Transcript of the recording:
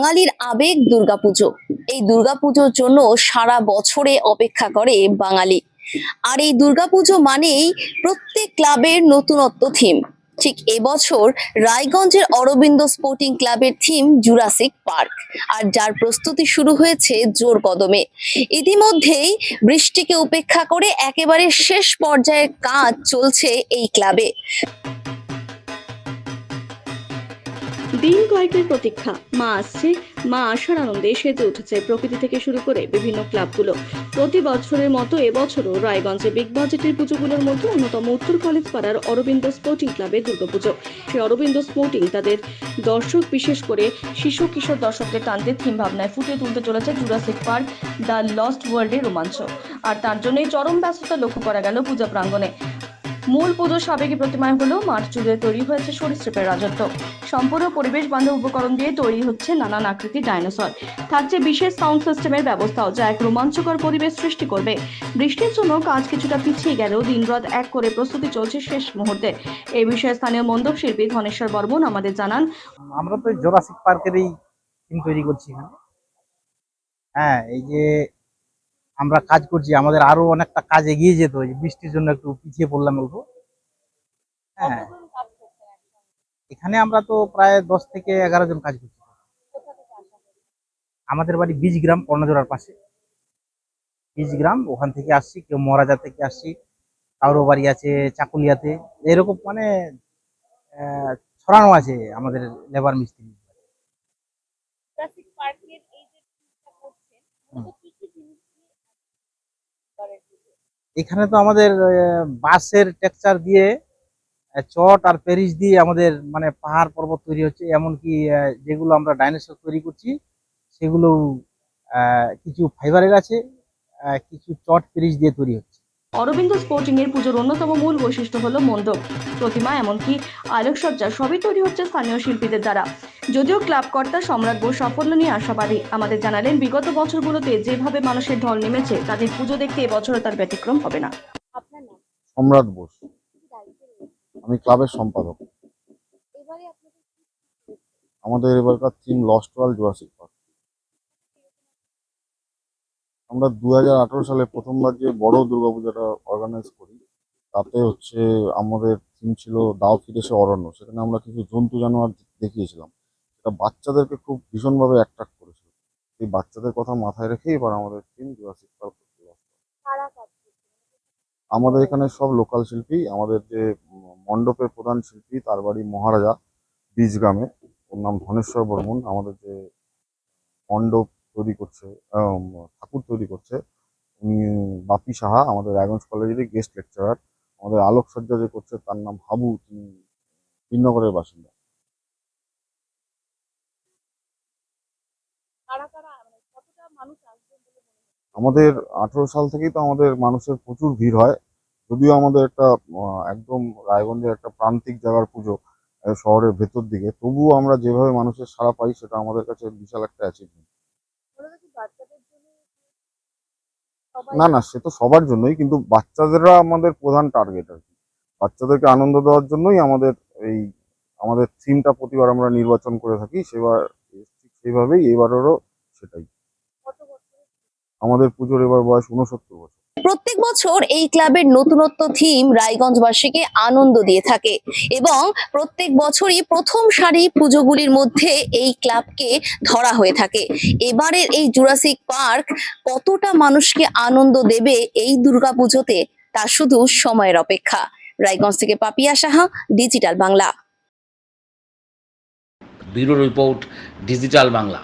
বাঙালির আবেগ দুর্গাপুজো। এই দুর্গাপুজোর জন্য সারা বছরে অপেক্ষা করে বাঙালি। আর এই দুর্গাপুজো মানেই প্রত্যেক ক্লাবের নতুনত্ব থিম। ঠিক এবছর রায়গঞ্জের অরবিন্দ স্পোর্টিং ক্লাবের থিম জুরাসিক পার্ক, আর যার প্রস্তুতি শুরু হয়েছে জোর কদমে। ইতিমধ্যেই বৃষ্টিকে উপেক্ষা করে একেবারে শেষ পর্যায়ের কাজ চলছে এই ক্লাবে। দিন কয়েকের প্রতীক্ষা, মা আসছে, মা আসার আনন্দে সেজে উঠেছে প্রকৃতি থেকে শুরু করে বিভিন্ন ক্লাবগুলো। প্রতি বছরের মতো এবছরও রায়গঞ্জে বিগ বাজেটের পুজোগুলোর মধ্যে অন্যতম উত্তর কলেজ পাড়ার অরবিন্দ স্পোর্টিং ক্লাবের দুর্গাপুজো। সেই অরবিন্দ স্পোর্টিং তাদের দর্শক, বিশেষ করে শিশু কিশোর দর্শকদের টানতে থিম ভাবনায় ফুটিয়ে তুলতে চলেছে জুরাসিক পার্ক দ্য লস্ট ওয়ার্ল্ডের রোমাঞ্চ। আর তার জন্যই চরম ব্যস্ততা লক্ষ্য করা গেল পূজা প্রাঙ্গণে। মূল পুজোর সাবেকি প্রতিমায় হলো মাঠ জুড়ে তৈরি হয়েছে সরীসৃপের রাজত্ব। সম্পূর্ণ পরিবেশ বান্ধব উপকরণ দিয়ে তৈরি হচ্ছে নানান আকৃতির ডাইনোসর। থাকছে বিশেষ সাউন্ড সিস্টেমের ব্যবস্থাও, যা এক রোমাঞ্চকর পরিবেশ সৃষ্টি করবে। বৃষ্টির জন্য কাজ কিছুটা পিছিয়ে গেলেও দিনরাত এক করে প্রস্তুতি চলছে শেষ মুহূর্তে। এই বিষয়ে স্থানীয় মণ্ডপ শিল্পী ধনেশ্বর বর্মন আমাদের জানান, আমরা তো জুরাসিক পার্কেরই থিম তৈরি করছি এখানে। হ্যাঁ, এই যে আমরা কাজ করছি, আমাদের আরো অনেকটা কাজ এগিয়ে যেত, বৃষ্টির জন্য একটু পিছিয়ে পড়লাম অল্প। হ্যাঁ, এখানে আমরা তো প্রায় 10 থেকে 11 জন কাজ করছি। আমাদের বাড়ি বীজগ্রাম, কর্ণজোড়ার পাশে বীজগ্রাম, ওখান থেকে আসছি, কেউ মহারাজা থেকে আসছি, কারো বাড়ি আছে চাকুলিয়াতে, এরকম মানে ছড়ানো আছে আমাদের লেবার মিস্ত্রি। এখানে তো আমাদের বাঁশের টেক্সচার দিয়ে, চট আর পেরিস দিয়ে আমাদের মানে পাহাড় পর্বত তৈরি হচ্ছে। এমনকি যেগুলো আমরা ডাইনোসর তৈরি করছি সেগুলো কিছু ফাইবারের আছে, কিছু চট পেরিস দিয়ে তৈরি হচ্ছে। অরবিন্দ স্পোর্টিং এর পুজোর অন্যতম মূল বৈশিষ্ট্য হলো মণ্ডপ, প্রতিমা, এমনকি আলোকসজ্জা সবই তৈরি হচ্ছে স্থানীয় শিল্পীদের দ্বারা। যদিও ক্লাব কর্তা সম্রাট বোস সাফল্য নিয়ে আশাবাদী। আমাদের জানালেন, বিগত বছরগুলোতে যেভাবে মানুষের ঢল নেমেছে, তাদের পুজো দেখতে এবছরও তার ব্যতিক্রম হবে না। সম্রাট বোস, আমি ক্লাবের সম্পাদক। আমাদের এবারকার theme lost world Jurassic park. আমরা 2018 সালে প্রথমবার যে বড় দুর্গাপূজাটা অর্গানাইজ করি, তাতে হচ্ছে আমাদের থিম ছিল দাও ফিরে এসে অরণ্য। সেখানে আমরা কিছু জন্তু জানোয়ার দেখিয়েছিলাম, এটা বাচ্চাদেরকে খুব ভীষণভাবে অ্যাট্রাক্ট করেছিল। এই বাচ্চাদের কথা মাথায় রেখে এবার আমাদের থিম জুরাসিক পার্ক। আমাদের এখানে সব লোকাল শিল্পী। আমাদের যে মণ্ডপের প্রধান শিল্পী, তার বাড়ি মহারাজা বীজগ্রামে, ওর নাম ধনেশ্বর বর্মন। আমাদের যে মণ্ডপ তৈরি করছে, ঠাকুর তৈরি করছে, উনি বাপি সাহা, আমাদের রায়গঞ্জ কলেজেরই গেস্ট লেকচারার। আমাদের আলোকসজ্জা যে করছে তার নাম হাবু, তিনি শ্রীনগরের বাসিন্দা। আমাদের 18 সাল থেকেই তো আমাদের মানুষের প্রচুর ভিড় হয়। যদিও আমাদের একটা একদম রায়গঞ্জের একটা প্রান্তিক জায়গার পুজো, শহরের ভেতর দিকে, তবুও আমরা যেভাবে মানুষের সাড়া পাই সেটা আমাদের কাছে বিশাল একটা অ্যাচিভমেন্ট। না না, সে তো সবার জন্যই, কিন্তু বাচ্চাদেররা আমাদের প্রধান টার্গেট আর কি। বাচ্চাদেরকে আনন্দ দেওয়ার জন্যই আমাদের এই আমাদের থিমটা প্রতিবার আমরা নির্বাচন করে থাকি। সেবার সেইভাবেই এবারেরও সেটাই। আমাদের পুজোর এবার বয়স 69 বছর। প্রত্যেক বছর এই ক্লাবের নতুনত্ব থিম রায়গঞ্জবাসীকে আনন্দ দিয়ে থাকে এবং প্রত্যেক বছরই প্রথম সারি পুজোগুলির মধ্যে এই ক্লাবকে ধরা হয়ে থাকে। এবারের এই জুরাসিক পার্ক কতটা মানুষকে আনন্দ দেবে এই দুর্গাপুজোতে, তা শুধু সময়ের অপেক্ষা। রায়গঞ্জ থেকে Papiya Saha, digital Bangla. Bureau report, digital Bangla.